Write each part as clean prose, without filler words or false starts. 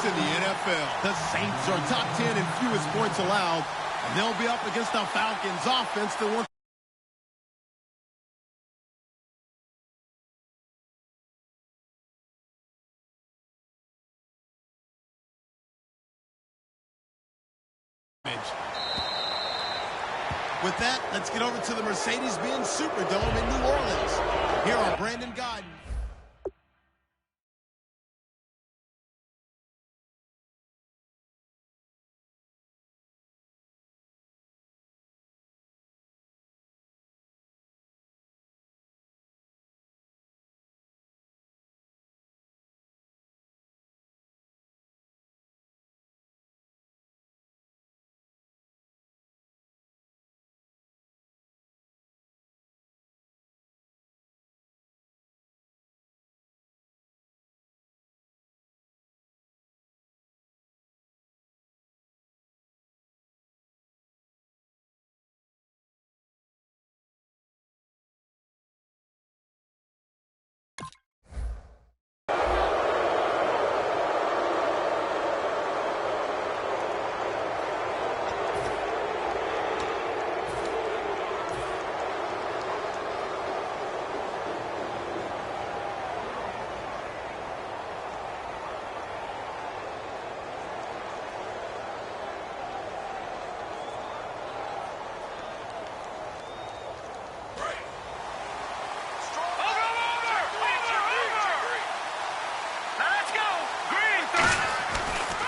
in the NFL. The Saints are top 10 in fewest points allowed, and they'll be up against the Falcons offense that works. With that, let's get over to the Mercedes-Benz Superdome in New Orleans. Here are Brandon Godden.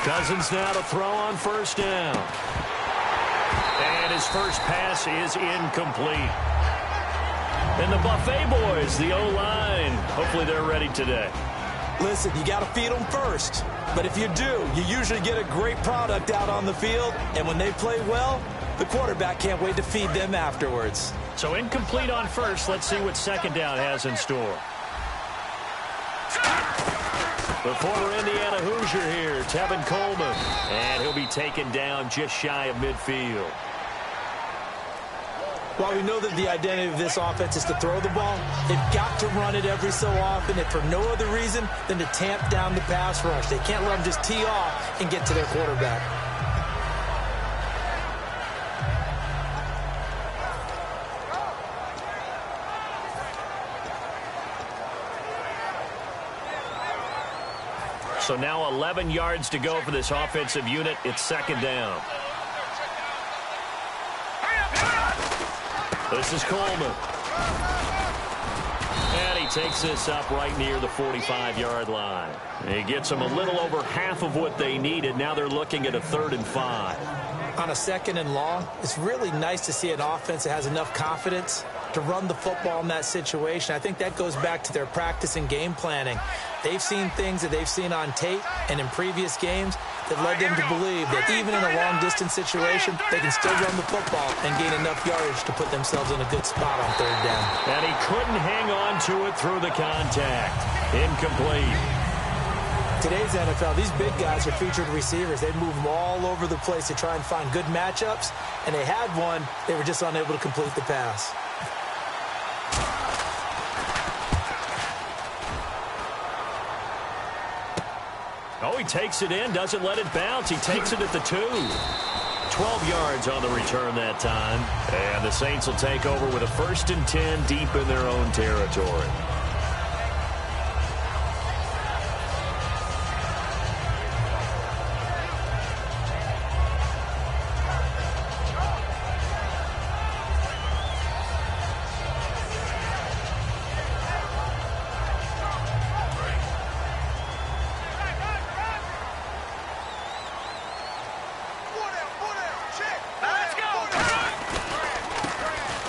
Cousins now to throw on first down. And his first pass is incomplete. And the Buffet boys, the O-line, hopefully they're ready today. Listen, you got to feed them first. But if you do, you usually get a great product out on the field. And when they play well, the quarterback can't wait to feed them afterwards. So incomplete on first. Let's see what second down has in store. The former Indiana Hoosier here, Tevin Coleman. And he'll be taken down just shy of midfield. While we know that the identity of this offense is to throw the ball, they've got to run it every so often, if for no other reason than to tamp down the pass rush. They can't let them just tee off and get to their quarterback. So now 11 yards to go for this offensive unit. It's second down. This is Coleman. And he takes this up right near the 45-yard line. He gets them a little over half of what they needed. Now they're looking at a 3rd and 5. On a 2nd and long, it's really nice to see an offense that has enough confidence to run the football in that situation. I think that goes back to their practice and game planning. They've seen things that they've seen on tape and in previous games that led them to believe that even in a long-distance situation, they can still run the football and gain enough yardage to put themselves in a good spot on 3rd down. And he couldn't hang on to it through the contact. Incomplete. Today's NFL, these big guys are featured receivers. They move them all over the place to try and find good matchups, and they had one. They were just unable to complete the pass. Oh, he takes it in, doesn't let it bounce. He takes it at the 2. 12 yards on the return that time. And the Saints will take over with a 1st and 10 deep in their own territory.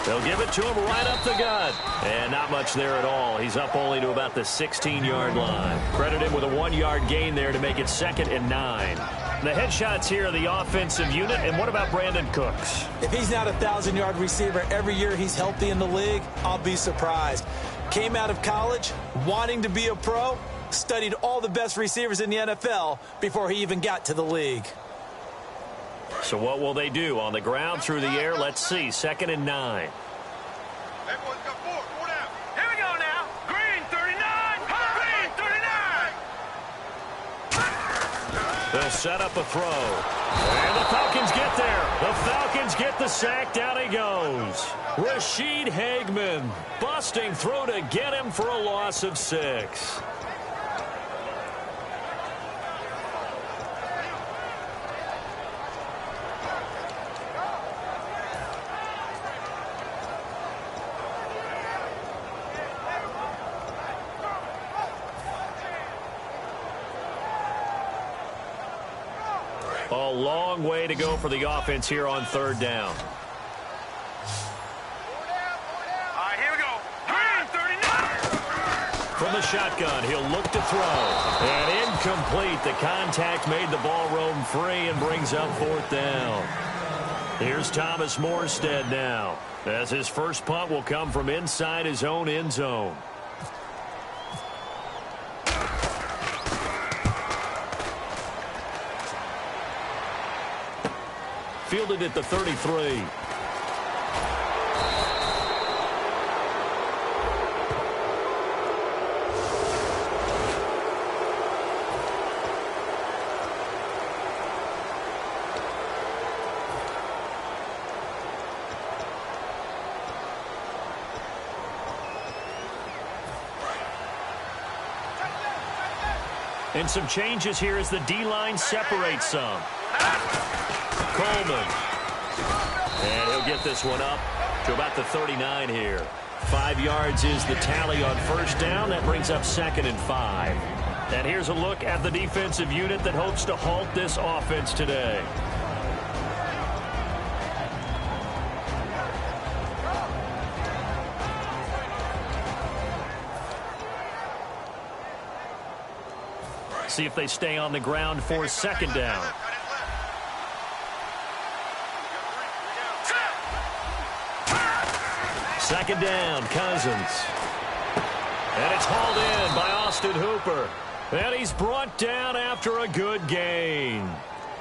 They'll give it to him right up the gut. And not much there at all. He's up only to about the 16-yard line. Credit him with a 1-yard gain there to make it 2nd and 9. The headshots here are the offensive unit. And what about Brandon Cooks? If he's not a 1,000-yard receiver every year he's healthy in the league, I'll be surprised. Came out of college wanting to be a pro, studied all the best receivers in the NFL before he even got to the league. So what will they do? On the ground, through the air? Let's see. 2nd and 9. Everyone's got 4. 4 down. Here we go now. Green 39. Green 39. They'll set up a throw. And the Falcons get there. The Falcons get the sack. Down he goes. Rashid Hageman busting through to get him for a loss of 6. A long way to go for the offense here on 3rd down. All right, here we go. 39. From the shotgun, he'll look to throw. And incomplete. The contact made the ball roam free and brings up 4th down. Here's Thomas Morstead now, as his first punt will come from inside his own end zone. Fielded at the 33. And some changes here as the D-line separates some. Coleman. And he'll get this one up to about the 39 here. 5 yards is the tally on 1st down. That brings up 2nd and 5. And here's a look at the defensive unit that hopes to halt this offense today. See if they stay on the ground for 2nd down. Second down, Cousins. And it's hauled in by Austin Hooper. And he's brought down after a good gain.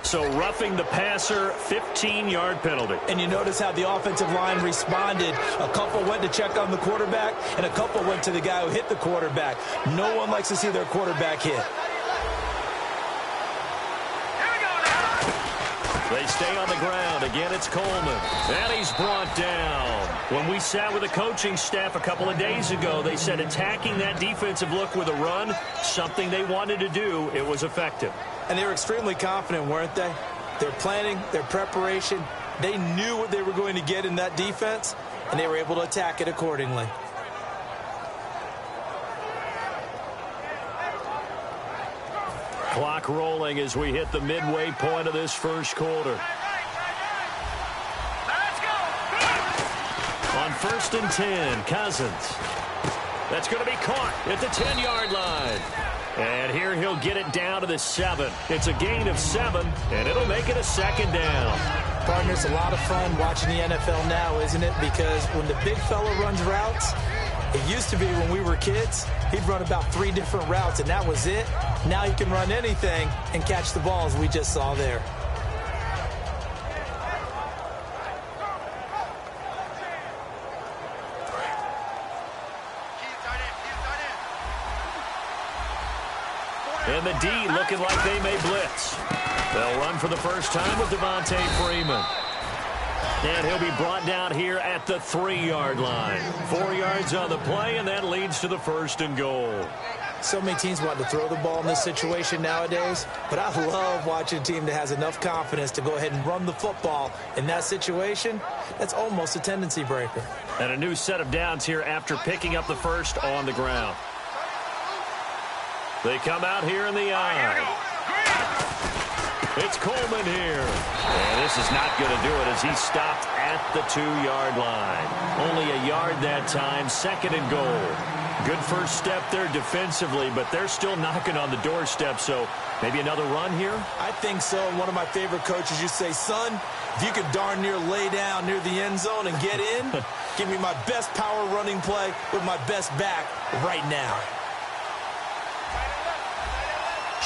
So roughing the passer, 15-yard penalty. And you notice how the offensive line responded. A couple went to check on the quarterback, and a couple went to the guy who hit the quarterback. No one likes to see their quarterback hit. They stay on the ground. Again, it's Coleman. And he's brought down. When we sat with the coaching staff a couple of days ago, they said attacking that defensive look with a run, something they wanted to do, it was effective. And they were extremely confident, weren't they? Their planning, their preparation, they knew what they were going to get in that defense, and they were able to attack it accordingly. Clock rolling as we hit the midway point of this first quarter. On 1st and 10, Cousins. That's going to be caught at the 10-yard line. And here he'll get it down to the 7. It's a gain of 7, and it'll make it a 2nd down. Partner, it's a lot of fun watching the NFL now, isn't it? Because when the big fella runs routes, it used to be when we were kids, he'd run about 3 different routes, and that was it. Now he can run anything and catch the balls we just saw there. And the D looking like they may blitz. They'll run for the first time with Devontae Freeman. And he'll be brought down here at the 3-yard line. 4 yards on the play, and that leads to the 1st and goal. So many teams want to throw the ball in this situation nowadays, but I love watching a team that has enough confidence to go ahead and run the football in that situation. That's almost a tendency breaker. And a new set of downs here after picking up the 1st on the ground. They come out here in the eye. It's Coleman here. And this is not going to do it as he stopped at the 2-yard line. Only a yard that time, 2nd and goal. Good first step there defensively, but they're still knocking on the doorstep, so maybe another run here? I think so. One of my favorite coaches used to say, son, if you could darn near lay down near the end zone and get in, give me my best power running play with my best back right now.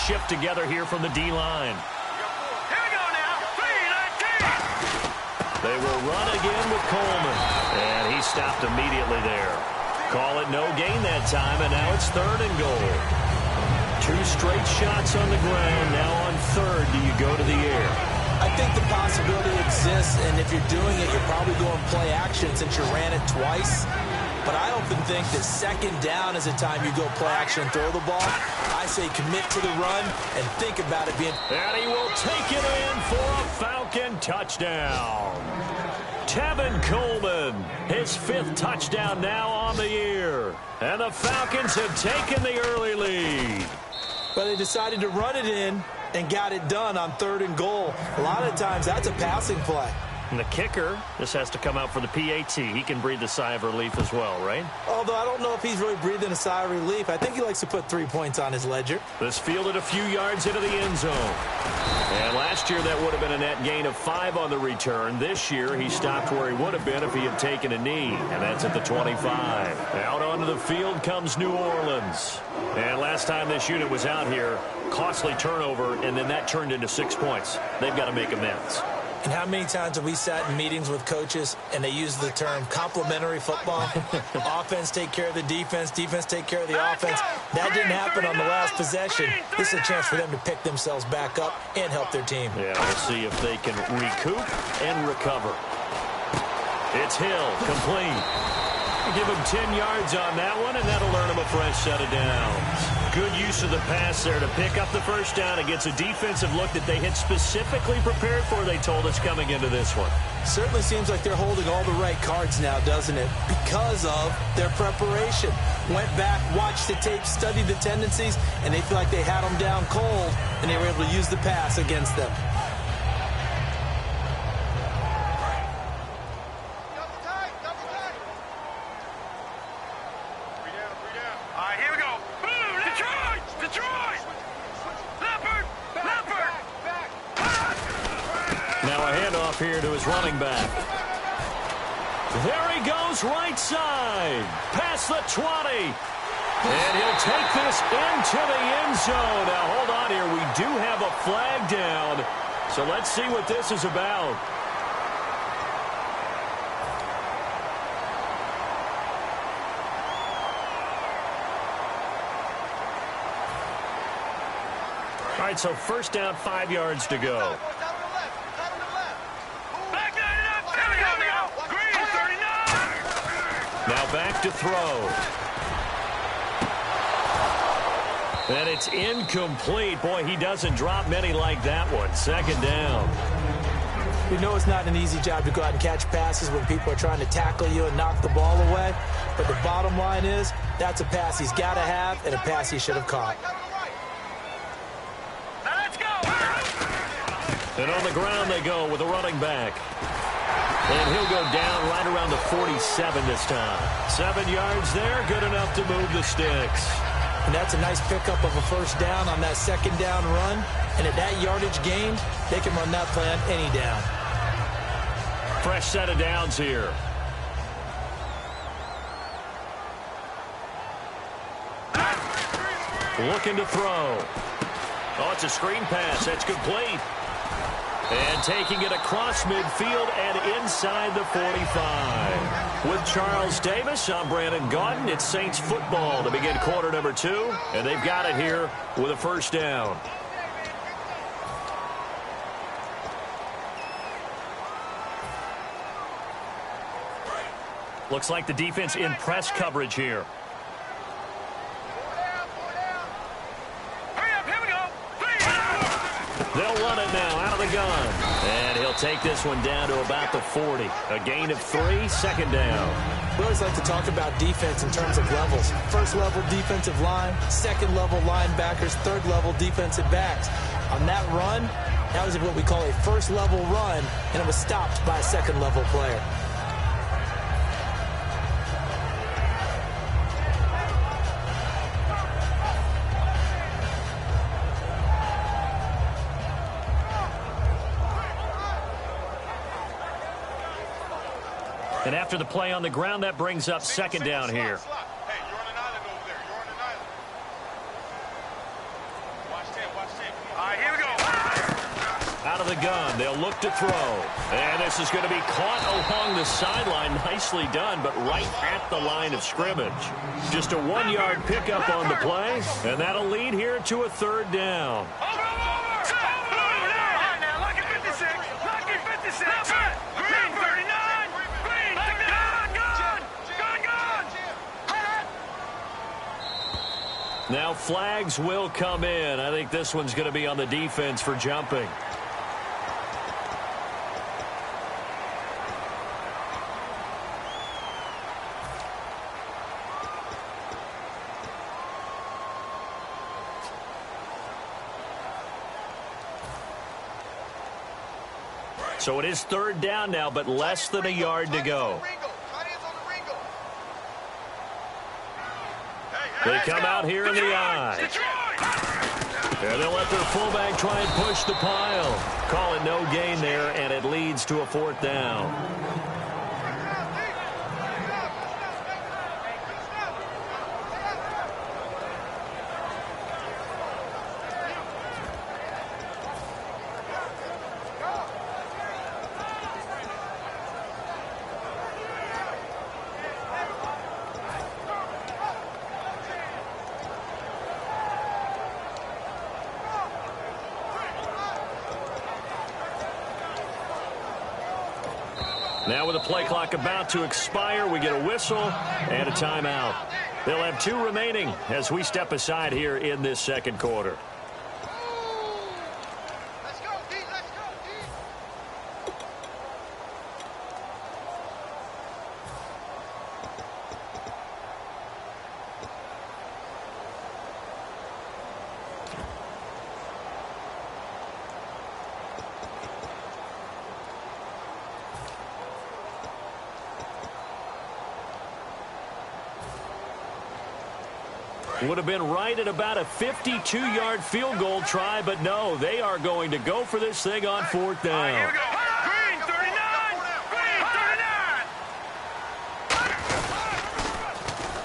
Shift together here from the D-line. Here we go now. 3-19. They will run again with Coleman. And he stopped immediately there. Call it no gain that time, and now it's 3rd and goal. 2 straight shots on the ground, now on third, do you go to the air? I think the possibility exists, and if you're doing it, you're probably going play action since you ran it twice. But I often think that second down is the time you go play action and throw the ball. I say commit to the run and think about it being... And he will take it in for a Falcon touchdown. Tevin Coleman, his 5th touchdown now on the year. And the Falcons have taken the early lead. But they decided to run it in and got it done on 3rd and goal. A lot of times that's a passing play. And the kicker, this has to come out for the PAT. He can breathe a sigh of relief as well, right? Although I don't know if he's really breathing a sigh of relief. I think he likes to put 3 points on his ledger. This fielded a few yards into the end zone. And last year that would have been a net gain of 5 on the return. This year he stopped where he would have been if he had taken a knee. And that's at the 25. Out onto the field comes New Orleans. And last time this unit was out here, costly turnover, and then that turned into 6 points. They've got to make amends. And how many times have we sat in meetings with coaches and they use the term complementary football? Offense take care of the defense, defense take care of the offense. That didn't happen on the last possession. This is a chance for them to pick themselves back up and help their team. Yeah, we'll see if they can recoup and recover. It's Hill, complete. Give him 10 yards on that one, and that'll earn him a fresh set of downs. Good use of the pass there to pick up the first down against a defensive look that they had specifically prepared for, they told us, coming into this one. Certainly seems like they're holding all the right cards now, doesn't it? Because of their preparation. Went back, watched the tape, studied the tendencies, and they feel like they had them down cold, and they were able to use the pass against them. Here to his running back. There he goes, right side. Past the 20. And he'll take this into the end zone. Now, hold on here. We do have a flag down. So let's see what this is about. All right, so first down, 5 yards to go. Now back to throw. And it's incomplete. Boy, he doesn't drop many like that one. Second down. We know it's not an easy job to go out and catch passes when people are trying to tackle you and knock the ball away. But the bottom line is, that's a pass he's got to have and a pass he should have caught. And on the ground they go with a running back. And he'll go down right around the 47 this time. 7 yards there, good enough to move the sticks. And that's a nice pickup of a first down on that second down run. And at that yardage gained, they can run that play on any down. Fresh set of downs here. Looking to throw. Oh, it's a screen pass. That's complete. And taking it across midfield and inside the 45. With Charles Davis, I'm Brandon Gaudin. It's Saints football to begin quarter number 2. And they've got it here with a first down. Looks like the defense in press coverage here. They'll run it now out of the gun. And he'll take this one down to about the 40. A gain of 3, second down. We always like to talk about defense in terms of levels. First level defensive line, second level linebackers, third level defensive backs. On that run, that was what we call a first level run, and it was stopped by a second level player. And after the play on the ground, that brings up second down here. Hey, you're on an island over there. You're on an island. Watch 10, watch 10. All right, here we go. Out of the gun, they'll look to throw. And this is going to be caught along the sideline. Nicely done, but right at the line of scrimmage. Just a 1-yard pickup on the play, and that'll lead here to a third down. Over! Now flags will come in. I think this one's going to be on the defense for jumping. So it is third down now, but less than a yard to go. They come out here in the eye. And they'll let their fullback try and push the pile. Call it no gain there, and it leads to a fourth down. Now with the play clock about to expire, we get a whistle and a timeout. They'll have two remaining as we step aside here in this second quarter. Would have been right at about a 52-yard field goal try, but no, they are going to go for this thing on fourth down. Here we go. Green 39. Green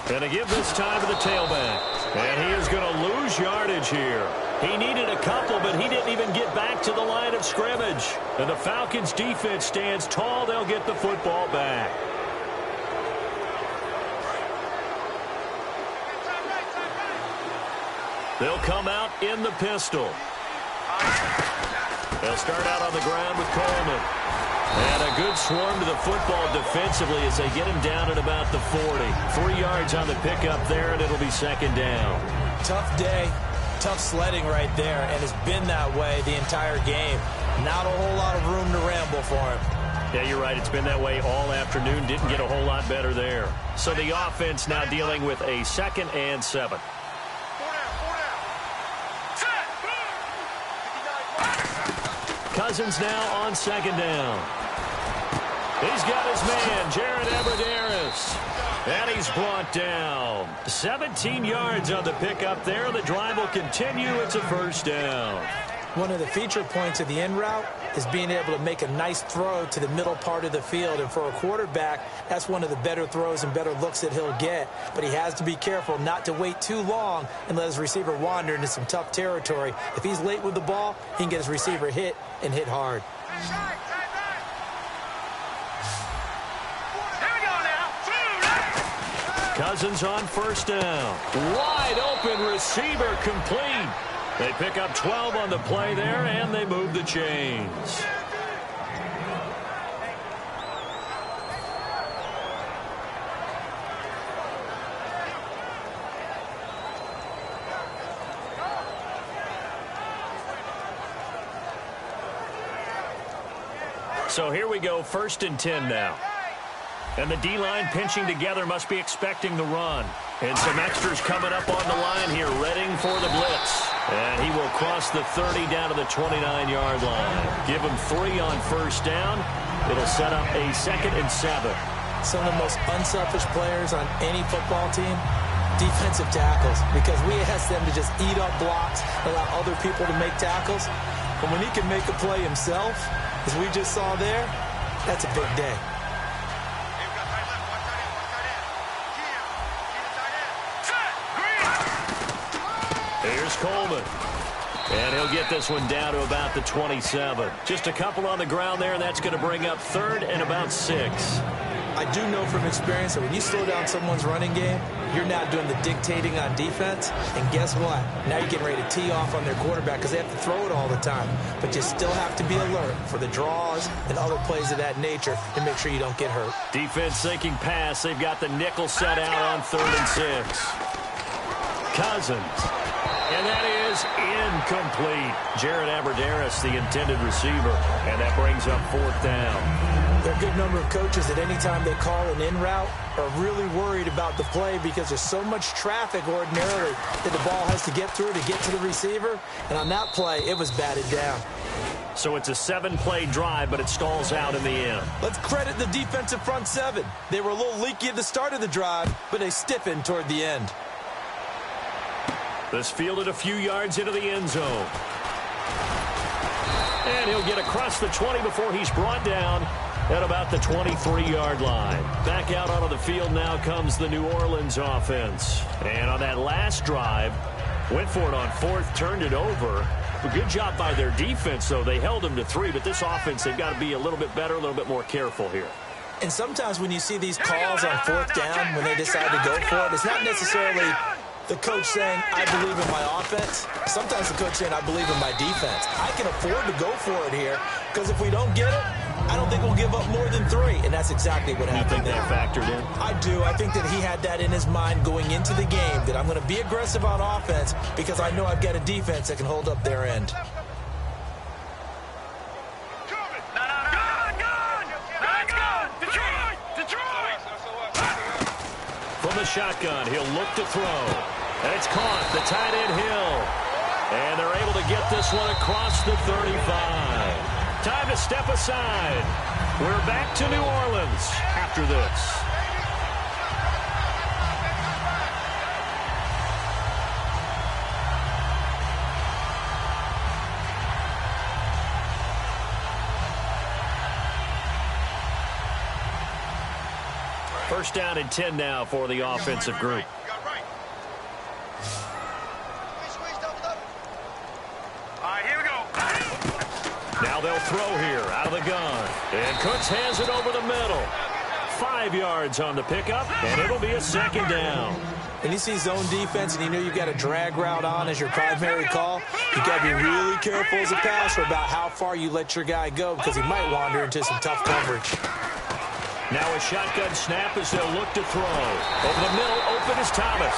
39. And to give this time to the tailback. And he is going to lose yardage here. He needed a couple, but he didn't even get back to the line of scrimmage. And the Falcons defense stands tall. They'll get the football back. They'll come out in the pistol. They'll start out on the ground with Coleman. And a good swarm to the football defensively as they get him down at about the 40. 3 yards on the pickup there, and it'll be second down. Tough day, tough sledding right there, and it's been that way the entire game. Not a whole lot of room to ramble for him. Yeah, you're right. It's been that way all afternoon. Didn't get a whole lot better there. So the offense now dealing with a 2nd and 7. Cousins now on second down. He's got his man, Jared Abbrederis. And he's brought down. 17 yards on the pickup there. The drive will continue. It's a first down. One of the feature points of the in route is being able to make a nice throw to the middle part of the field. And for a quarterback, that's one of the better throws and better looks that he'll get. But he has to be careful not to wait too long and let his receiver wander into some tough territory. If he's late with the ball, he can get his receiver hit and hit hard. Cousins on first down. Wide open receiver complete. They pick up 12 on the play there, and they move the chains. So here we go, 1st and 10 now. And the D-line pinching together must be expecting the run. And some extras coming up on the line here, readying for the blitz. And he will cross the 30 down to the 29-yard line. Give him 3 on first down. It'll set up a 2nd and 7. Some of the most unselfish players on any football team, defensive tackles, because we ask them to just eat up blocks, allow other people to make tackles. But when he can make a play himself, as we just saw there, that's a big day. Here's Coleman. And he'll get this one down to about the 27. Just a couple on the ground there, and that's going to bring up 3rd and about 6. I do know from experience that when you slow down someone's running game, you're not doing the dictating on defense. And guess what? Now you're getting ready to tee off on their quarterback because they have to throw it all the time. But you still have to be alert for the draws and other plays of that nature to make sure you don't get hurt. Defense thinking pass. They've got the nickel set out on 3rd and 6. Cousins. And that is incomplete. Jared Abbrederis, the intended receiver. And that brings up 4th down. There are a good number of coaches that anytime they call an in route are really worried about the play because there's so much traffic ordinarily that the ball has to get through to get to the receiver. And on that play, it was batted down. So it's a 7-play drive, but it stalls out in the end. Let's credit the defensive front 7. They were a little leaky at the start of the drive, but they stiffened toward the end. This fielded a few yards into the end zone. And he'll get across the 20 before he's brought down at about the 23-yard line. Back out onto the field now comes the New Orleans offense. And on that last drive, went for it on 4th, turned it over. A good job by their defense, though. They held them to 3, but this offense, they've got to be a little bit better, a little bit more careful here. And sometimes when you see these calls on 4th down, when they decide to go for it, it's not necessarily the coach saying, I believe in my offense. Sometimes the coach saying, I believe in my defense. I can afford to go for it here because if we don't get it, I don't think we'll give up more than 3. And that's exactly what happened there. You think that factored in? I do. I think that he had that in his mind going into the game, that I'm going to be aggressive on offense because I know I've got a defense that can hold up their end. From the shotgun, he'll look to throw. And it's caught. The tight end Hill. And they're able to get this one across the 35. Time to step aside. We're back to New Orleans after this. First down and 10 now for the offensive group. Now they'll throw here out of the gun. And Cooks has it over the middle. 5 yards on the pickup, and it'll be a 2nd down. And you see zone defense and you know you've got a drag route on as your primary call, you've got to be really careful as a passer about how far you let your guy go because he might wander into some tough coverage. Now a shotgun snap as they'll look to throw. Over the middle, open is Thomas.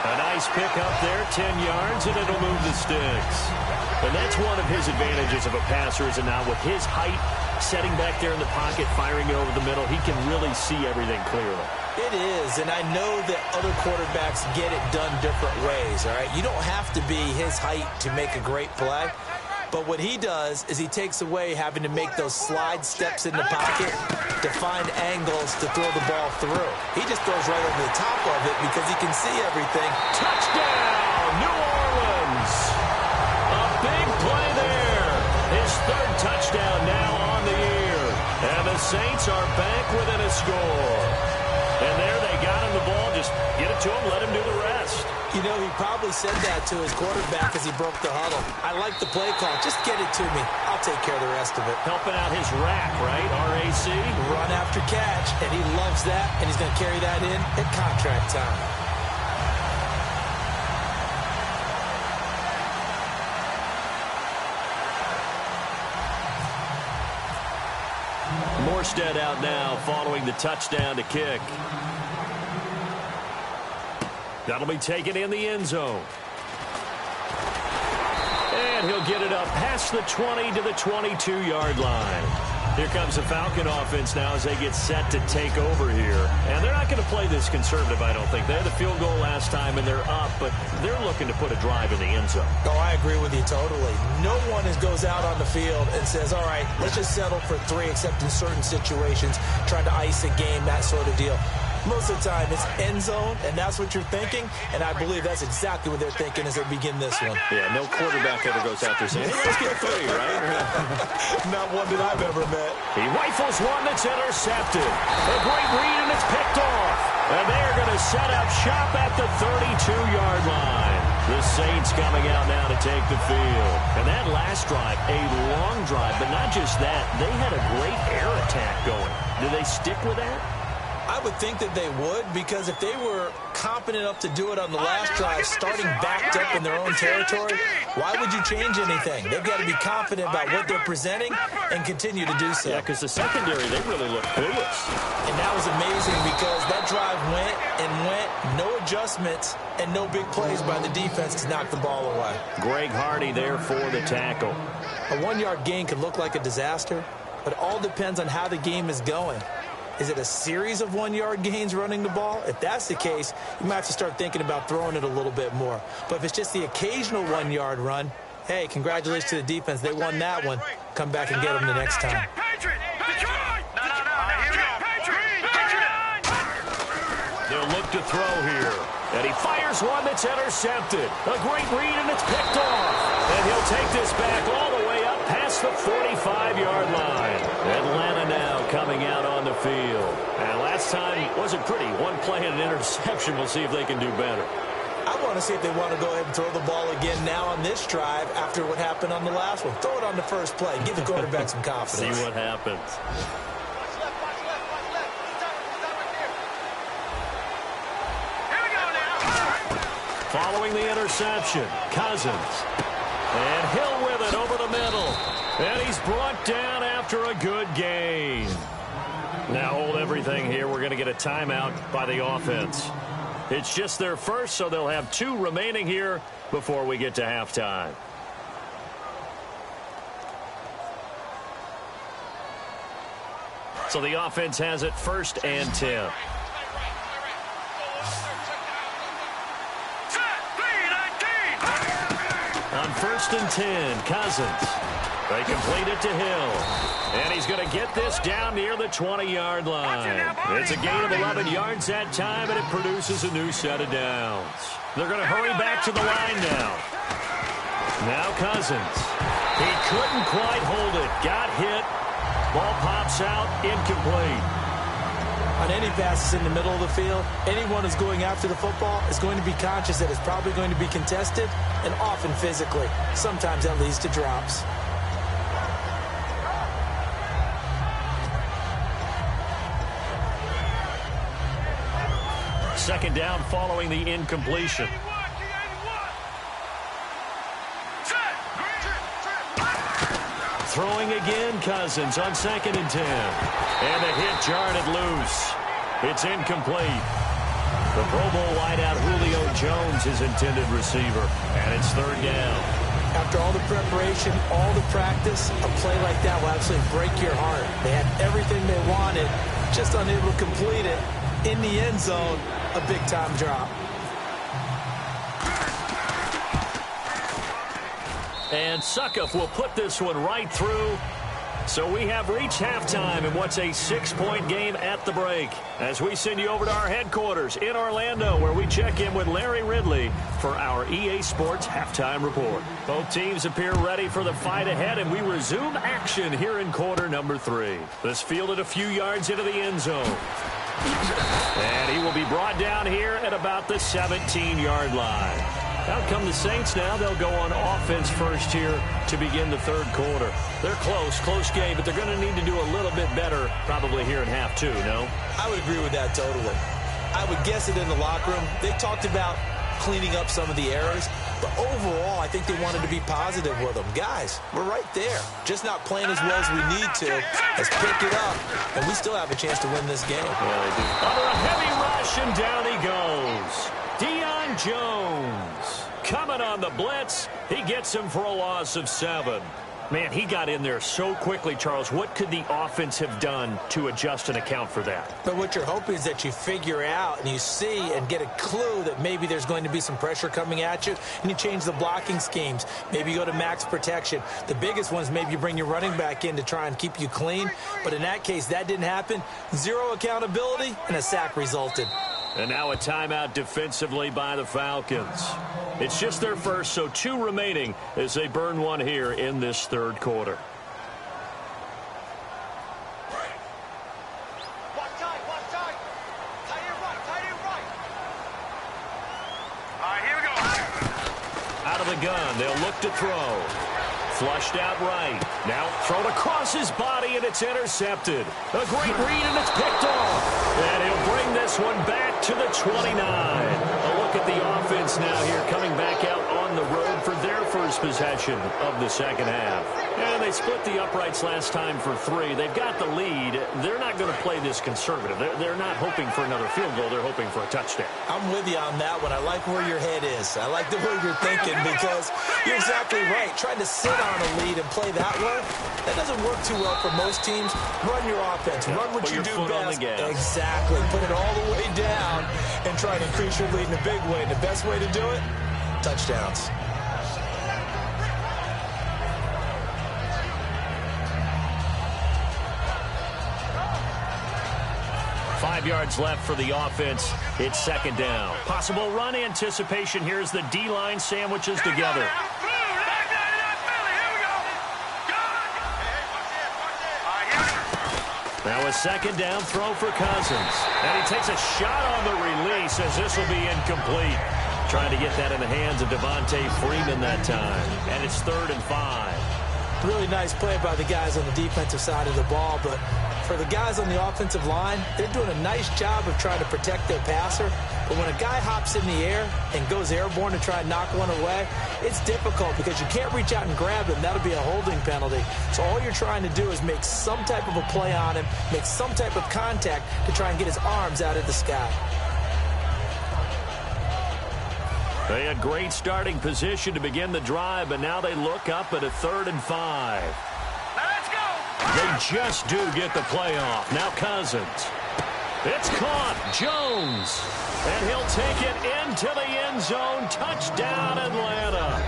A nice pick up there, 10 yards, and it'll move the sticks. And that's one of his advantages of a passer, is now with his height, setting back there in the pocket, firing it over the middle, he can really see everything clearly. It is, and I know that other quarterbacks get it done different ways, all right? You don't have to be his height to make a great play. But what he does is he takes away having to make those slide steps in the pocket to find angles to throw the ball through. He just throws right over the top of it because he can see everything. Touchdown, New Orleans! A big play there. His 3rd touchdown now on the year. And the Saints are back within a score. And there they got him the ball. Just get it to him, let him do the rest. You know, he probably said that to his quarterback as he broke the huddle. I like the play call. Just get it to me. I'll take care of the rest of it. Helping out his rack, right? RAC. Run after catch, and he loves that, and he's going to carry that in at contract time. Morstead out now following the touchdown to kick. That'll be taken in the end zone. And he'll get it up past the 20 to the 22-yard line. Here comes the Falcon offense now as they get set to take over here. And they're not going to play this conservative, I don't think. They had the field goal last time, and they're up, but they're looking to put a drive in the end zone. Oh, I agree with you totally. No one goes out on the field and says, all right, let's just settle for 3, except in certain situations, trying to ice a game, that sort of deal. Most of the time, it's end zone, and that's what you're thinking, and I believe that's exactly what they're thinking as they begin this one. Yeah, no quarterback ever goes out there saying, hey, let's get 3, right? Not one that I've ever met. He rifles one that's intercepted. A great read, and it's picked off. And they're going to set up shop at the 32-yard line. The Saints coming out now to take the field. And that last drive, a long drive, but not just that. They had a great air attack going. Do they stick with that? I would think that they would, because if they were competent enough to do it on the last drive, starting backed up in their own territory, why would you change anything? They've got to be confident about what they're presenting and continue to do so. Yeah, because the secondary, they really look clueless. And that was amazing because that drive went and went, no adjustments, and no big plays by the defense to knock the ball away. Greg Hardy there for the tackle. A 1-yard gain could look like a disaster, but it all depends on how the game is going. Is it a series of 1-yard gains running the ball? If that's the case, you might have to start thinking about throwing it a little bit more. But if it's just the occasional 1-yard run, hey, congratulations to the defense. They won that one. Come back and get them the next time. They'll look to throw here. And he fires one that's intercepted. A great read, and it's picked off. And he'll take this back all the way up past the 45-yard line. Atlanta now coming out on the field. And last time wasn't pretty. One play and an interception. We'll see if they can do better. I want to see if they want to go ahead and throw the ball again now on this drive after what happened on the last one. Throw it on the first play. Give the quarterback some confidence. See what happens. Following the interception, Cousins. And Hill with it over the middle. And he's brought down after a good gain. Now hold everything here. We're going to get a timeout by the offense. It's just their first, so they'll have 2 remaining here before we get to halftime. So the offense has it 1st and 10. On 1st and 10, Cousins. They complete it to Hill. And he's going to get this down near the 20-yard line. It's a gain of 11 yards that time, and it produces a new set of downs. They're going to hurry back to the line now. Now Cousins. He couldn't quite hold it. Got hit. Ball pops out, incomplete. On any passes in the middle of the field, anyone who's going after the football is going to be conscious that it's probably going to be contested, and often physically. Sometimes that leads to drops. Second down following the incompletion. Throwing again, Cousins on 2nd and 10. And the hit jarred it loose. It's incomplete. The Pro Bowl wideout Julio Jones is intended receiver. And it's 3rd down. After all the preparation, all the practice, a play like that will absolutely break your heart. They had everything they wanted, just unable to complete it. In the end zone, a big-time drop. And Suckup will put this one right through. So we have reached halftime in what's a 6-point game at the break. As we send you over to our headquarters in Orlando, where we check in with Larry Ridley for our EA Sports Halftime Report. Both teams appear ready for the fight ahead, and we resume action here in quarter number 3. This fielded a few yards into the end zone. And he will be brought down here at about the 17-yard line. Out come the Saints now. They'll go on offense first here to begin the 3rd quarter. They're close game, but they're going to need to do a little bit better probably here in half 2, no? I would agree with that totally. I would guess it in the locker room. They talked about cleaning up some of the errors, but overall, I think they wanted to be positive with them. Guys, we're right there. Just not playing as well as we need to. Let's pick it up, and we still have a chance to win this game. Yeah, they do. Under a heavy rush, and down he goes. Deion Jones coming on the blitz. He gets him for a loss of 7. Man, he got in there so quickly, Charles. What could the offense have done to adjust and account for that? But what you're hoping is that you figure out and you see and get a clue that maybe there's going to be some pressure coming at you, and you change the blocking schemes. Maybe you go to max protection. The biggest one is maybe you bring your running back in to try and keep you clean. But in that case, that didn't happen. 0 accountability, and a sack resulted. And now a timeout defensively by the Falcons. It's just their first, so 2 remaining as they burn one here in this 3rd quarter. Watch tight. Tight end right. All right, here we go. Out of the gun, they'll look to throw. Flushed out right. Now thrown across his body, and it's intercepted. A great read, and it's picked off. And he'll bring this one back to the 29. A look at the offense now here, coming back out on the road for their first possession of the second half. And they split the uprights last time for 3. They've got the lead. They're not going to play this conservative. They're not hoping for another field goal. They're hoping for a touchdown. I'm with you on that one. I like where your head is. I like the way you're thinking because you're exactly right. Trying to sit on a lead and play that way, that doesn't work too well for most teams. Run your offense. Run what you do best. Exactly. Put it all the way down and try to increase your lead in a big way. And the best way to do it, touchdowns. Five yards left for the offense. It's second down. Possible run anticipation here as the D-line sandwiches together. Now a second down throw for Cousins. And he takes a shot on the release as this will be incomplete. Trying to get that in the hands of Devontae Freeman that time. And it's 3rd and 5. Really nice play by the guys on the defensive side of the ball, but for the guys on the offensive line, they're doing a nice job of trying to protect their passer. But when a guy hops in the air and goes airborne to try and knock one away, it's difficult because you can't reach out and grab him. That'll be a holding penalty. So all you're trying to do is make some type of a play on him, make some type of contact to try and get his arms out of the sky. They had great starting position to begin the drive, but now they look up at a 3rd and 5. Let's go! They just do get the playoff. Now Cousins. It's caught. Jones. And he'll take it into the end zone. Touchdown, Atlanta.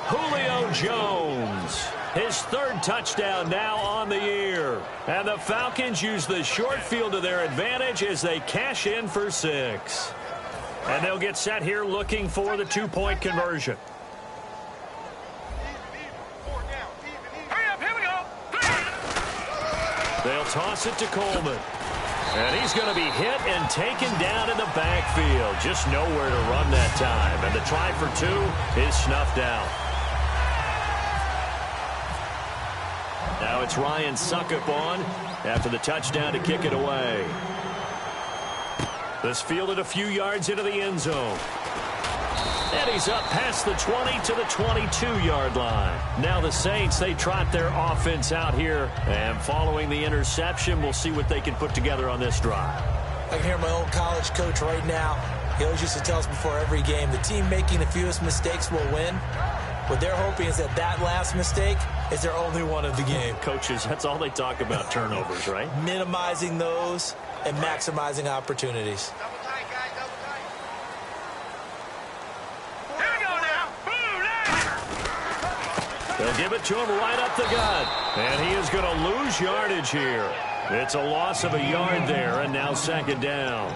Julio Jones. His 3rd touchdown now on the year. And the Falcons use the short field to their advantage as they cash in for 6. And they'll get set here looking for the 2-point conversion. Hurry up, here we go! They'll toss it to Coleman. And he's going to be hit and taken down in the backfield. Just nowhere to run that time. And the try for 2 is snuffed out. Now it's Ryan Suckup on after the touchdown to kick it away. This fielded a few yards into the end zone. And he's up past the 20 to the 22-yard line. Now the Saints, they trot their offense out here. And following the interception, we'll see what they can put together on this drive. I can hear my old college coach right now. He always used to tell us before every game, the team making the fewest mistakes will win. What they're hoping is that that last mistake is their only one of the game. Coaches, that's all they talk about, turnovers, right? Minimizing those and maximizing opportunities. Double tight, guys, double tight. Here we go now. Boom, They'll give it to him right up the gut. And he is going to lose yardage here. It's a loss of a yard there, and now second down.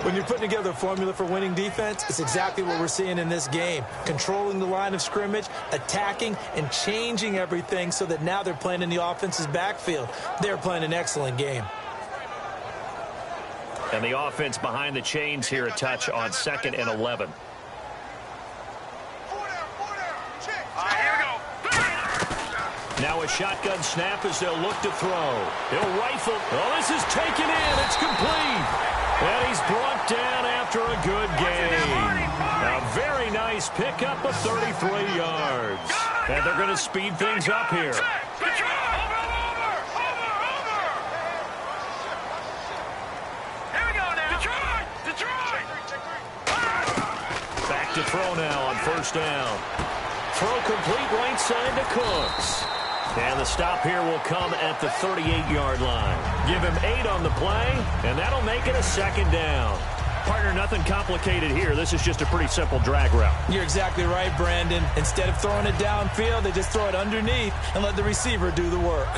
When you're putting together a formula for winning defense, it's exactly what we're seeing in this game. Controlling the line of scrimmage, attacking, and changing everything so that now they're playing in the offense's backfield. They're playing an excellent game. And the offense behind the chains here a touch on 2nd and 11. check. All right, here we go. Now a shotgun snap as they'll look to throw. He'll rifle. Oh, this is taken in. It's complete. And he's brought down after a good game. A very nice pickup of 33 yards. And they're going to speed things up here. Back to throw now on 1st down. Throw complete right side to Cooks. And the stop here will come at the 38-yard line. Give him 8 on the play, and that'll make it a 2nd down. Partner, nothing complicated here. This is just a pretty simple drag route. You're exactly right, Brandon. Instead of throwing it downfield, they just throw it underneath and let the receiver do the work.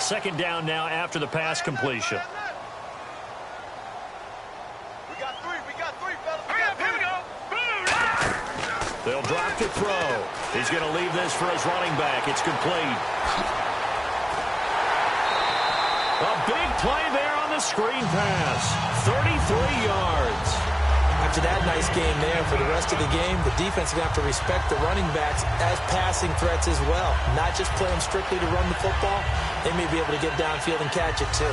Second down now after the pass completion. We got 3, fellas. Hurry up, here we go. They'll drop to throw. He's going to leave this for his running back. It's complete. A big play there on the a screen pass. 33 yards. After that nice game there, for the rest of the game, the defense is going to have to respect the running backs as passing threats as well. Not just play them strictly to run the football. They may be able to get downfield and catch it too.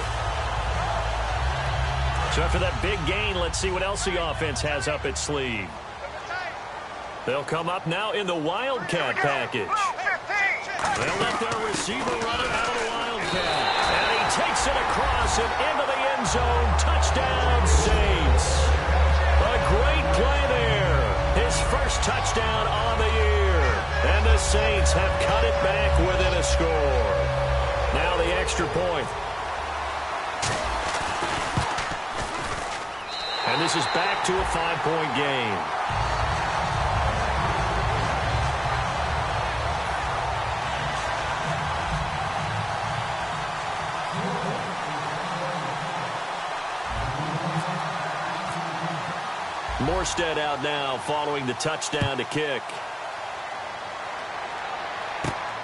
So after that big gain, let's see what else the offense has up its sleeve. They'll come up now in the Wildcat package. They'll let their receiver run it out of the Wildcat. And he takes it across and into the end zone. Touchdown, Saints. A great play there. His first touchdown on the year. And the Saints have cut it back within a score. Now the extra point. And this is back to a 5-point game. Morstead out now following the touchdown to kick.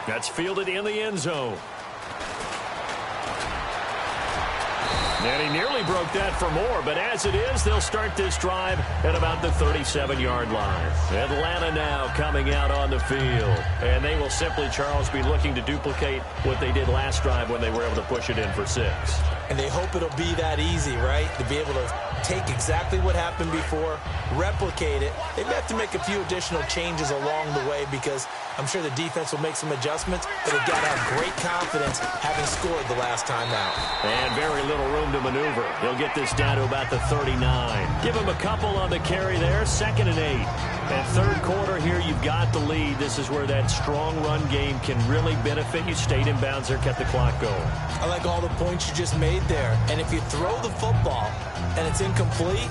That's fielded in the end zone. And he nearly broke that for more, but as it is, they'll start this drive at about the 37-yard line. Atlanta now coming out on the field. And they will simply, Charles, be looking to duplicate what they did last drive when they were able to push it in for 6. And they hope it'll be that easy, right? To be able to take exactly what happened before, replicate it. They may have to make a few additional changes along the way because I'm sure the defense will make some adjustments, but they've got to have great confidence having scored the last time out. And very little room to maneuver. He'll get this down to about the 39. Give him a couple on the carry there, 2nd and 8. And third quarter here, you've got the lead. This is where that strong run game can really benefit you. Stayed in bounds there, kept the clock going. I like all the points you just made there. And if you throw the football and it's incomplete,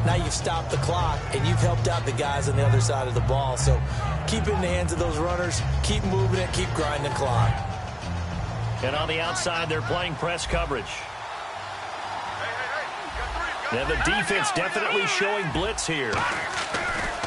now you've stopped the clock and you've helped out the guys on the other side of the ball. So keep it in the hands of those runners, keep moving it, keep grinding the clock. And on the outside, they're playing press coverage. And the defense definitely showing blitz here.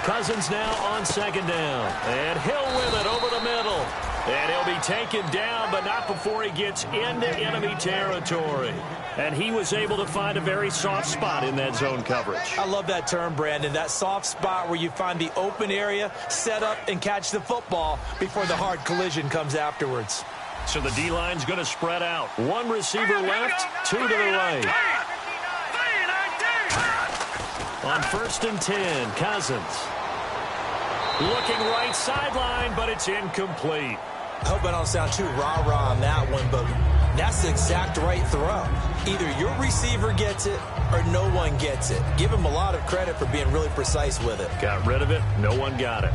Cousins now on 2nd down. And Hill with it over the middle. And he'll be taken down, but not before he gets into enemy territory. And he was able to find a very soft spot in that zone coverage. I love that term, Brandon. That soft spot where you find the open area, set up, and catch the football before the hard collision comes afterwards. So the D-line's going to spread out. One receiver left, 2 to the right. On 1st and 10, Cousins. Looking right sideline, but it's incomplete. I hope I don't sound too rah-rah on that one, but that's the exact right throw. Either your receiver gets it or no one gets it. Give him a lot of credit for being really precise with it. Got rid of it. No one got it.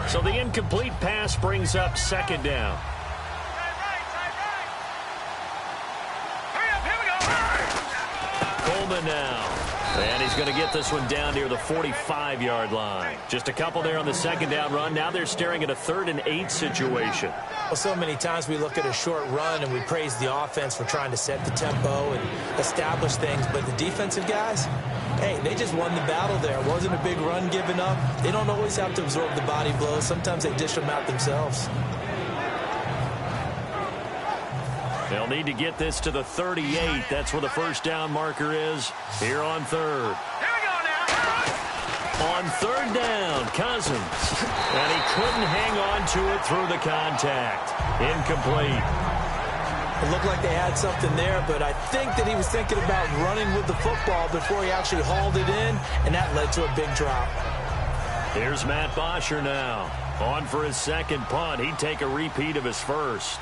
So the incomplete pass brings up 2nd down. Coleman now. And he's going to get this one down near the 45-yard line. Just a couple there on the 2nd down run. Now they're staring at a 3rd and 8 situation. Well, so many times we look at a short run and we praise the offense for trying to set the tempo and establish things. But the defensive guys, hey, they just won the battle there. It wasn't a big run given up. They don't always have to absorb the body blows. Sometimes they dish them out themselves. They'll need to get this to the 38. That's where the 1st down marker is here on 3rd. Here we go now. On 3rd down, Cousins. And he couldn't hang on to it through the contact. Incomplete. It looked like they had something there, but I think that he was thinking about running with the football before he actually hauled it in, and that led to a big drop. Here's Matt Bosher now. On for his 2nd punt. He'd take a repeat of his 1st.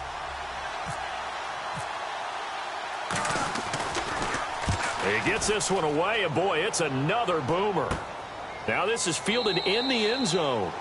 He gets this one away, and boy, it's another boomer. Now this is fielded in the end zone.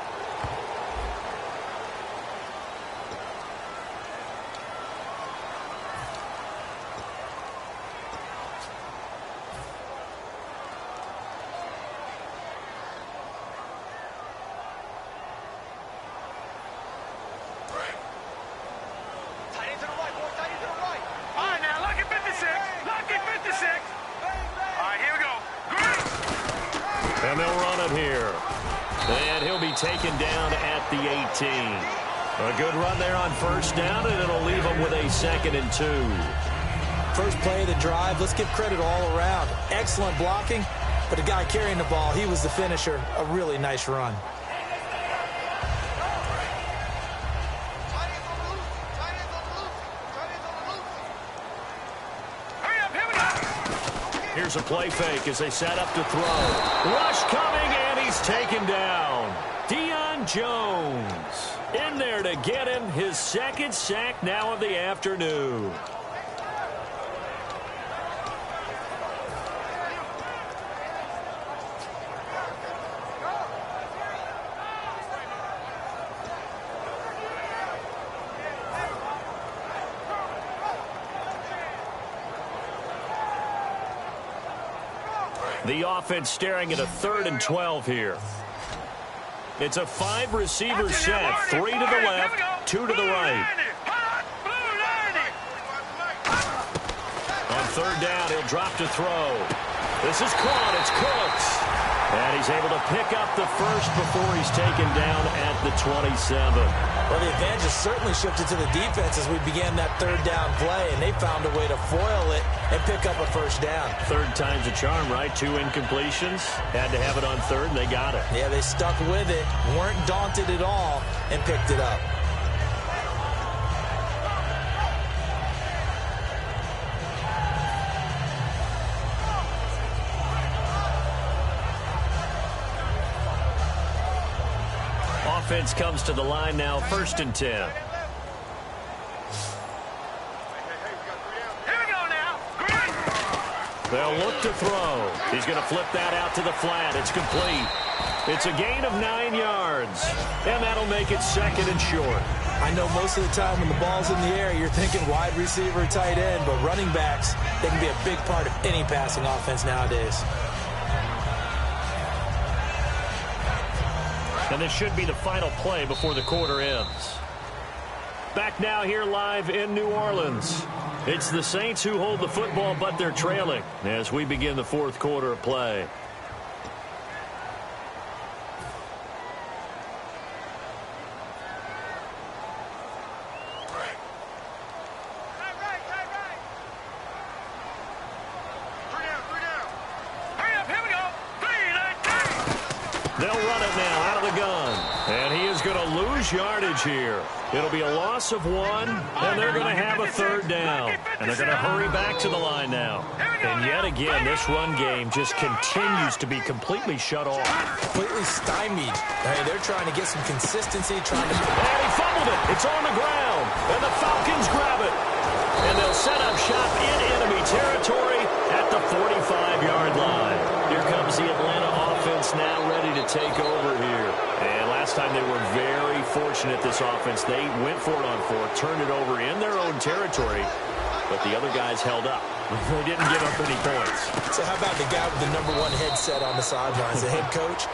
And they'll run it here. And he'll be be taken down at the 18. A good run there on first down, and it'll leave them with a 2nd and 2. First play of the drive, let's give credit all around. Excellent blocking, but the guy carrying the ball, he was the finisher. A really nice run. Here's a play fake as they set up to throw. Rush coming, and he's taken down. Deion Jones in there to get him his 2nd sack now of the afternoon. The offense staring at a 3rd and 12 here. It's a 5-receiver set. 3 to the left, 2 to the right. On 3rd down, he'll drop to throw. This is caught. It's Cooks. And he's able to pick up the first before he's taken down at the 27. Well, the advantage has certainly shifted to the defense as we began that 3rd down play, and they found a way to foil it and pick up a first down. 3rd time's a charm, right? 2 incompletions. Had to have it on 3rd, and they got it. Yeah, they stuck with it, weren't daunted at all, and picked it up. Offense comes to the line now, 1st and 10. Here we go now. They'll look to throw. He's going to flip that out to the flat. It's complete. It's a gain of 9 yards, and that'll make it 2nd and short. I know most of the time when the ball's in the air, you're thinking wide receiver, tight end, but running backs, they can be a big part of any passing offense nowadays. And this should be the final play before the quarter ends. Back now here live in New Orleans. It's the Saints who hold the football, but they're trailing as we begin the 4th quarter of play. They'll run it now out of the gun. And he is going to lose yardage here. It'll be a loss of 1, and they're going to have a 3rd down. And they're going to hurry back to the line now. And yet again, this run game just continues to be completely shut off. Completely stymied. Hey, they're trying to get some consistency, trying to... And he fumbled it. It's on the ground. And the Falcons grab it. And they'll set up shop in enemy territory at the 45-yard line. Here comes the Atlanta offense now ready to take over here. And last time they were very fortunate, this offense. They went for it on 4th, turned it over in their own territory, but the other guys held up. They didn't give up any points. So how about the guy with the #1 headset on the sidelines, the head coach?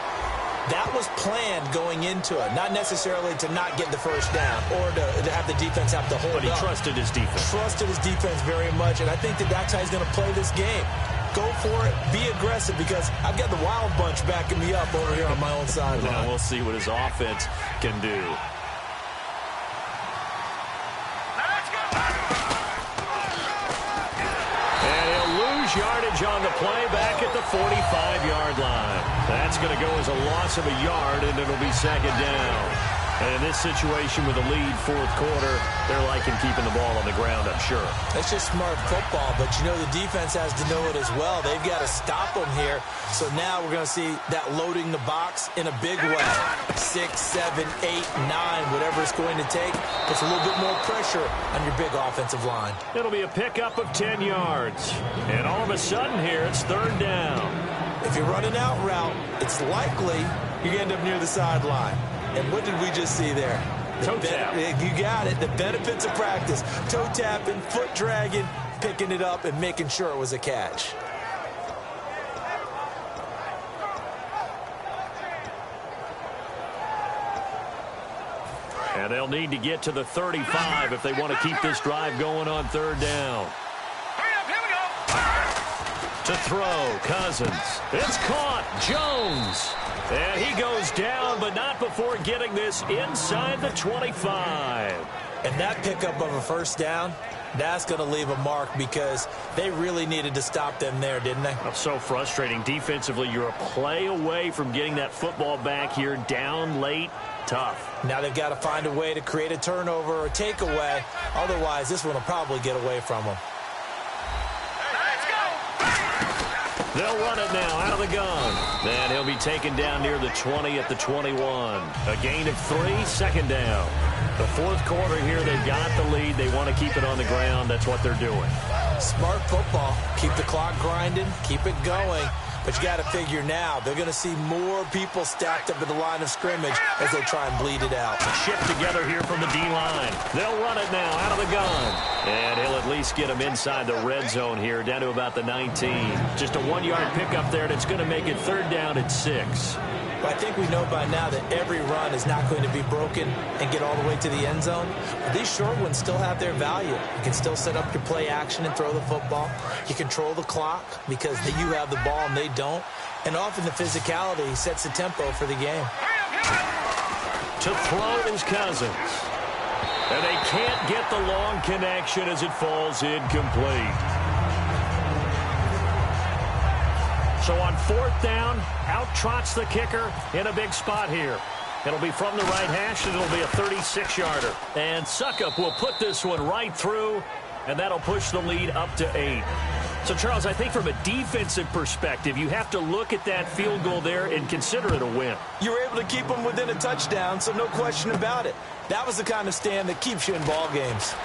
That was planned going into it, not necessarily to not get the first down or to have the defense have to hold up. But he trusted his defense. Trusted his defense very much, and I think that's how he's going to play this game. Go for it, be aggressive, because I've got the wild bunch backing me up over here on my own sideline. Now we'll see what his offense can do. And he'll lose yardage on the play back at the 45-yard line. That's going to go as a loss of a yard, and it'll be 2nd down. And in this situation with a lead 4th quarter, they're liking keeping the ball on the ground, I'm sure. That's just smart football, but you know the defense has to know it as well. They've got to stop them here. So now we're going to see that loading the box in a big way. 6, 7, 8, 9, whatever it's going to take. Puts a little bit more pressure on your big offensive line. It'll be a pickup of 10 yards. And all of a sudden here, it's 3rd down. If you're running out route, it's likely you end up near the sideline. And what did we just see there? Toe tap. You got it. The benefits of practice. Toe tapping, foot dragging, picking it up, and making sure it was a catch. And they'll need to get to the 35 if they want to keep this drive going on 3rd down. 2 To throw, Cousins. It's caught, Jones. And he goes down, but not before getting this inside the 25. And that pickup of a first down, that's going to leave a mark because they really needed to stop them there, didn't they? Oh, so frustrating. Defensively, you're a play away from getting that football back here, down late. Tough. Now they've got to find a way to create a turnover or takeaway. Otherwise, this one will probably get away from them. They'll run it now out of the gun. And he'll be taken down near the 20 at the 21. A gain of 3, second down. The fourth quarter here, they've got the lead. They want to keep it on the ground. That's what they're doing. Smart football. Keep the clock grinding. Keep it going. But you got to figure now, they're going to see more people stacked up at the line of scrimmage as they try and bleed it out. Shift together here from the D-line. They'll run it now out of the gun. And he'll at least get him inside the red zone here, down to about the 19. Just a 1-yard pickup there, and it's going to make it third down at 6. But I think we know by now that every run is not going to be broken and get all the way to the end zone. But these short ones still have their value. You can still set up your play action and throw the football. You control the clock because you have the ball and they don't. And often the physicality sets the tempo for the game. To throw is Cousins. And they can't get the long connection as it falls incomplete. So on fourth down, out trots the kicker in a big spot here. It'll be from the right hash, and it'll be a 36-yarder. And Suckup will put this one right through, and that'll push the lead up to 8. So, Charles, I think from a defensive perspective, you have to look at that field goal there and consider it a win. You were able to keep them within a touchdown, so no question about it. That was the kind of stand that keeps you in ball games.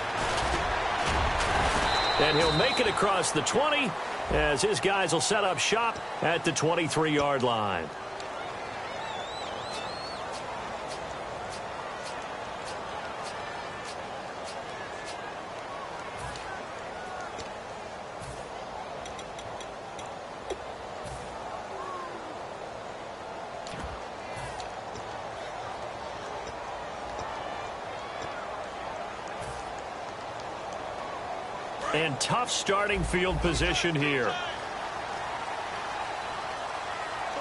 And he'll make it across the 20 as his guys will set up shop at the 23-yard line. And tough starting field position here. 4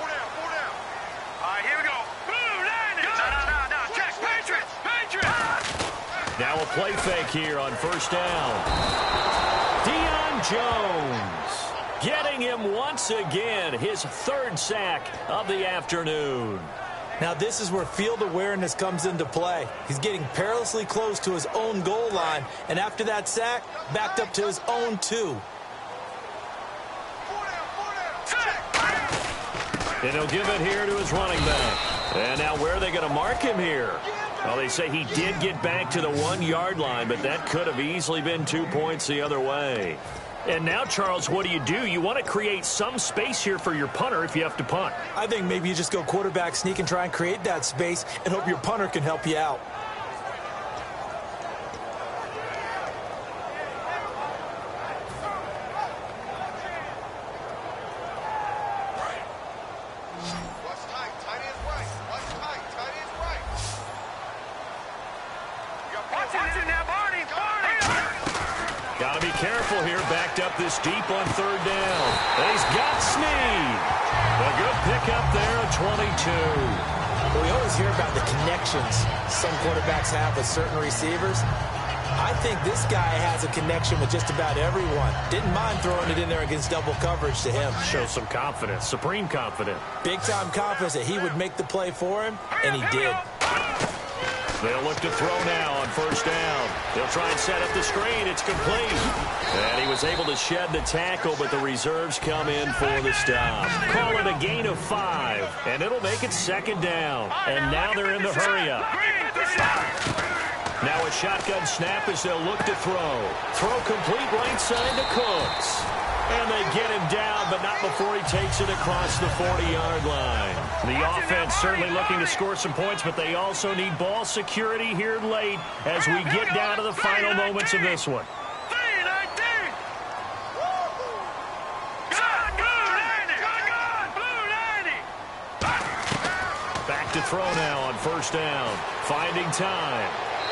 down, 4 down. All right, here we go. Blue line. No. Check. Patriots. Now a play fake here on first down. Deion Jones getting him once again, his third sack of the afternoon. Now this is where field awareness comes into play. He's getting perilously close to his own goal line, and after that sack, backed up to his own 2. 4 down. And he'll give it here to his running back. And now where are they going to mark him here? Well, they say he did get back to the 1-yard line, but that could have easily been 2 points the other way. And now, Charles, what do? You want to create some space here for your punter if you have to punt. I think maybe you just go quarterback sneak and try and create that space and hope your punter can help you out. Watch tight. Tight is right. Watch tight. Tight is right. Watch it now, Barney. Got to be careful here, backed up this deep on third down. And he's got Snead. A good pickup there at 22. We always hear about the connections some quarterbacks have with certain receivers. I think this guy has a connection with just about everyone. Didn't mind throwing it in there against double coverage to him. Shows some confidence, supreme confidence. Big-time confidence that he would make the play for him, and he did. They'll look to throw now on first down. They'll try and set up the screen. It's complete. And he was able to shed the tackle, but the reserves come in for the stop. Call it a gain of 5, and it'll make it second down. And now they're in the hurry-up. Now a shotgun snap as they'll look to throw. Throw complete right side to Cooks. And they get him down, but not before he takes it across the 40-yard line. The offense certainly looking to score some points, but they also need ball security here late as we get down to the final moments of this one. Back to throw now on first down. Finding time.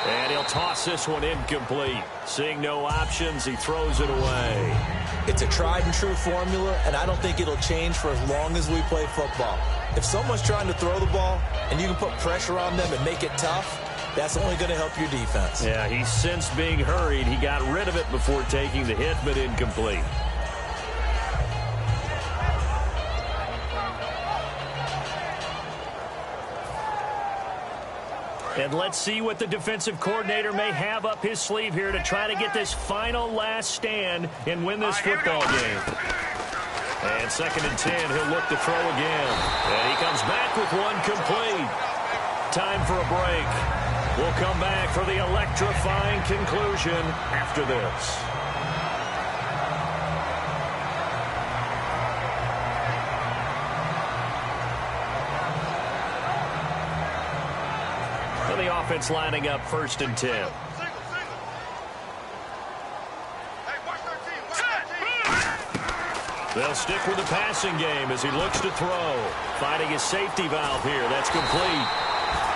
And he'll He'll toss this one incomplete. Seeing no options, he throws it away. It's a tried and true formula, and I don't think it'll change for as long as we play football. If someone's trying to throw the ball and you can put pressure on them and make it tough, that's only going to help your defense. Yeah, he's sensed being hurried. He got rid of it before taking the hit, but incomplete. And let's see what the defensive coordinator may have up his sleeve here to try to get this final last stand and win this football game. And 2nd and 10, he'll look to throw again. And he comes back with one complete. Time for a break. We'll come back for the electrifying conclusion after this. The offense lining up 1st and 10. They'll stick with the passing game as he looks to throw. Finding his safety valve here. That's complete.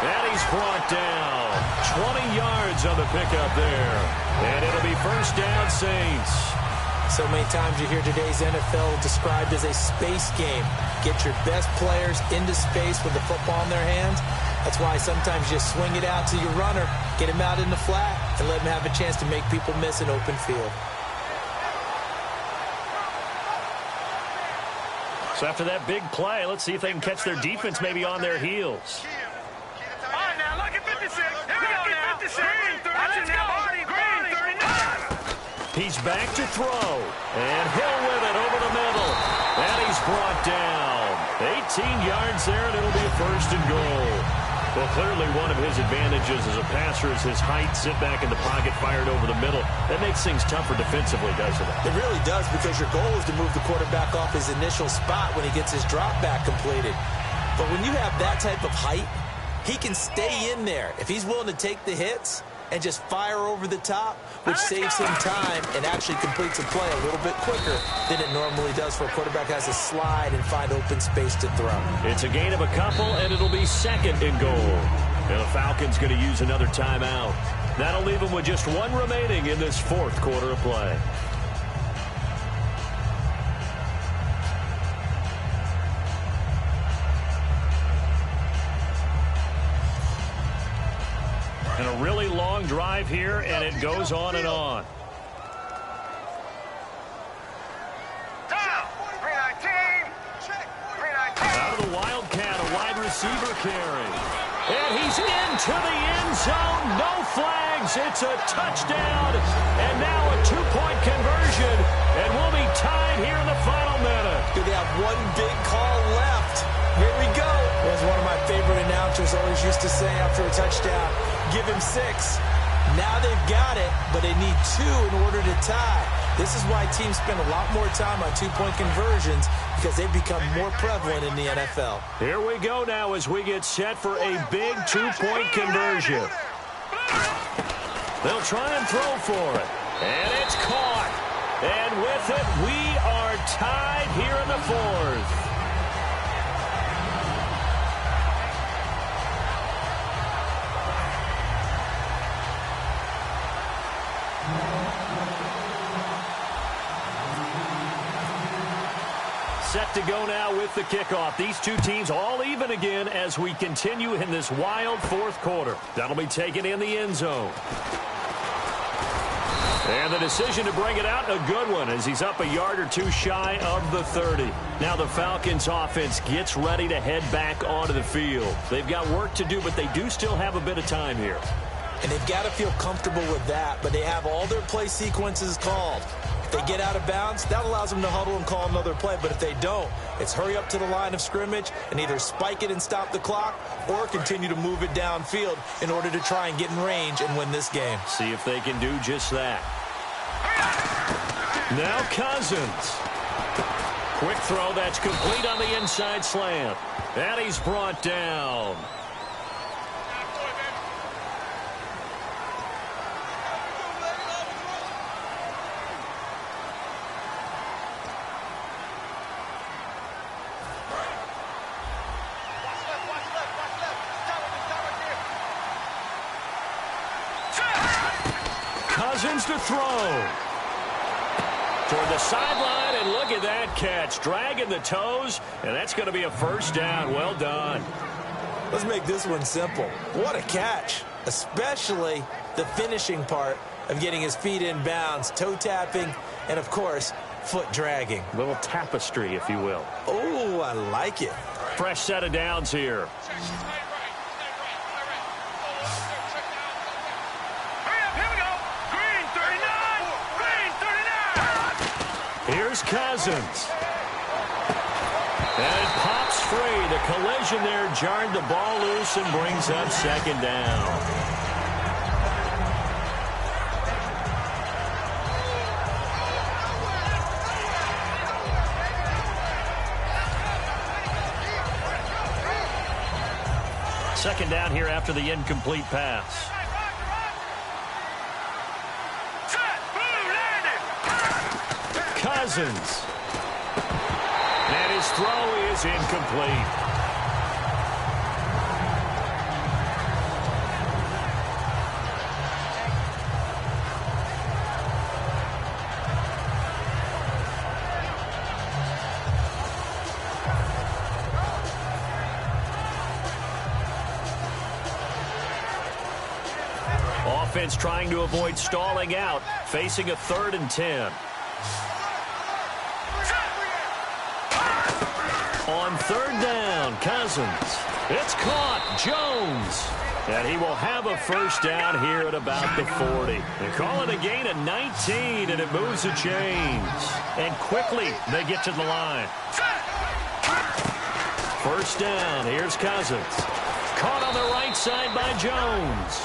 And he's brought down. 20 yards on the pickup there. And it'll be 1st down, Saints. So many times you hear today's NFL described as a space game. Get your best players into space with the football in their hands. That's why sometimes you swing it out to your runner, get him out in the flat, and let him have a chance to make people miss an open field. So after that big play, let's see if they can catch their defense maybe on their heels. All right, now, look at 56. Here we go now. 56. Green, 39. Green, 39. He's back to throw. And Hill with it over the middle. And he's brought down. 18 yards there, and it'll be a 1st and goal. Well, clearly one of his advantages as a passer is his height. Sit back in the pocket, fired over the middle. That makes things tougher defensively, doesn't it? It really does, because your goal is to move the quarterback off his initial spot when he gets his drop back completed. But when you have that type of height, he can stay in there. If he's willing to take the hits and just fire over the top, which saves him time and actually completes a play a little bit quicker than it normally does for a quarterback has to slide and find open space to throw. It's a gain of a couple, and it'll be 2nd and goal. And the Falcons going to use another timeout. That'll leave them with just one remaining in this 4th quarter of play. And a really long drive here, and it goes on and on. Out of the Wildcat, a wide receiver carry. And he's into the end zone. No flags. It's a touchdown. And now a 2-point conversion. And we'll be tied here in the final minute. Do they have one big call left? Here we go. As one of my favorite announcers always used to say after a touchdown, give him 6. Now they've got it, but they need 2 in order to tie. This is why teams spend a lot more time on 2-point conversions, because they've become more prevalent in the NFL. Here we go now as we get set for a big 2-point conversion. They'll try and throw for it. And it's caught. And with it, we are tied here in the 4th. Set to go now with the kickoff. These two teams all even again as we continue in this wild 4th quarter. That'll be taken in the end zone. And the decision to bring it out, a good one, as he's up a yard or 2 shy of the 30. Now the Falcons offense gets ready to head back onto the field. They've got work to do, but they do still have a bit of time here. And they've got to feel comfortable with that, but they have all their play sequences called. If they get out of bounds, that allows them to huddle and call another play. But if they don't, it's hurry up to the line of scrimmage and either spike it and stop the clock or continue to move it downfield in order to try and get in range and win this game. See if they can do just that. Now Cousins. Quick throw that's complete on the inside slant. And he's brought down. Cousins to throw. Toward the sideline, and look at that catch. Dragging the toes, and that's going to be a first down. Well done. Let's make this one simple. What a catch, especially the finishing part of getting his feet in bounds, toe tapping, and, of course, foot dragging. A little tapestry, if you will. Oh, I like it. Fresh set of downs here. Here's Cousins. And it pops free. The collision there jarred the ball loose and brings up second down. Second down here after the incomplete pass. Cousins. And his throw is incomplete. Offense trying to avoid stalling out, facing a 3rd and 10. On 3rd down, Cousins. It's caught. Jones. And he will have a first down here at about the 40. They call it a gain of 19, and it moves the chains. And quickly, they get to the line. First down. Here's Cousins. Caught on the right side by Jones.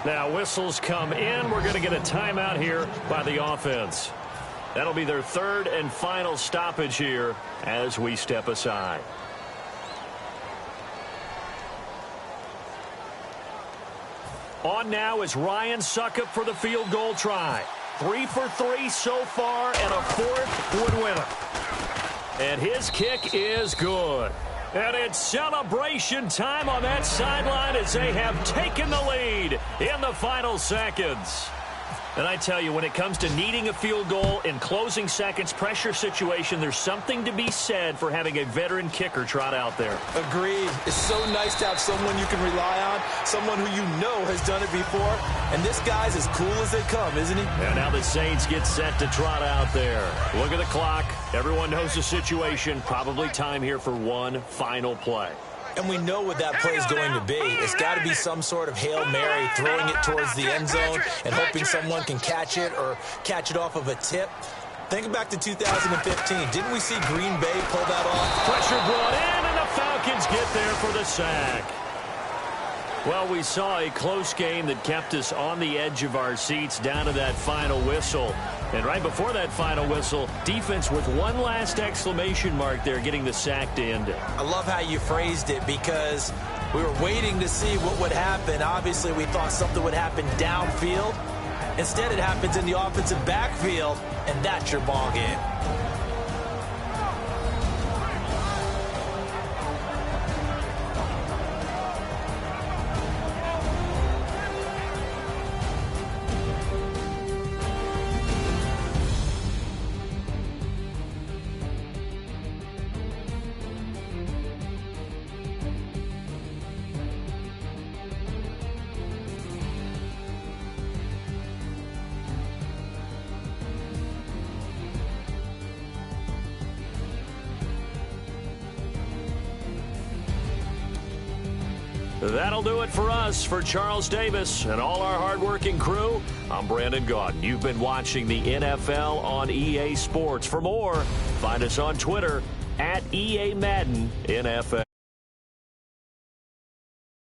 Now whistles come in. We're going to get a timeout here by the offense. That'll be their 3rd and final stoppage here as we step aside. On now is Ryan Suckup for the field goal try. 3 for 3 so far, and a 4th would win it. And his kick is good. And it's celebration time on that sideline as they have taken the lead in the final seconds. And I tell you, when it comes to needing a field goal in closing seconds, pressure situation, there's something to be said for having a veteran kicker trot out there. Agreed. It's so nice to have someone you can rely on, someone who you know has done it before. And this guy's as cool as they come, isn't he? And now the Saints get set to trot out there. Look at the clock. Everyone knows the situation. Probably time here for one final play. And we know what that play is going to be. It's got to be some sort of Hail Mary, throwing it towards the end zone and hoping someone can catch it or catch it off of a tip. Think back to 2015. Didn't we see Green Bay pull that off? Pressure brought in, and the Falcons get there for the sack. Well, we saw a close game that kept us on the edge of our seats down to that final whistle. And right before that final whistle, defense with one last exclamation mark there, getting the sack to end it. I love how you phrased it, because we were waiting to see what would happen. Obviously, we thought something would happen downfield. Instead, it happens in the offensive backfield, and that's your ball game. That'll do it for us. For Charles Davis and all our hardworking crew, I'm Brandon Gaudin. You've been watching the NFL on EA Sports. For more, find us on Twitter @EA Madden NFL.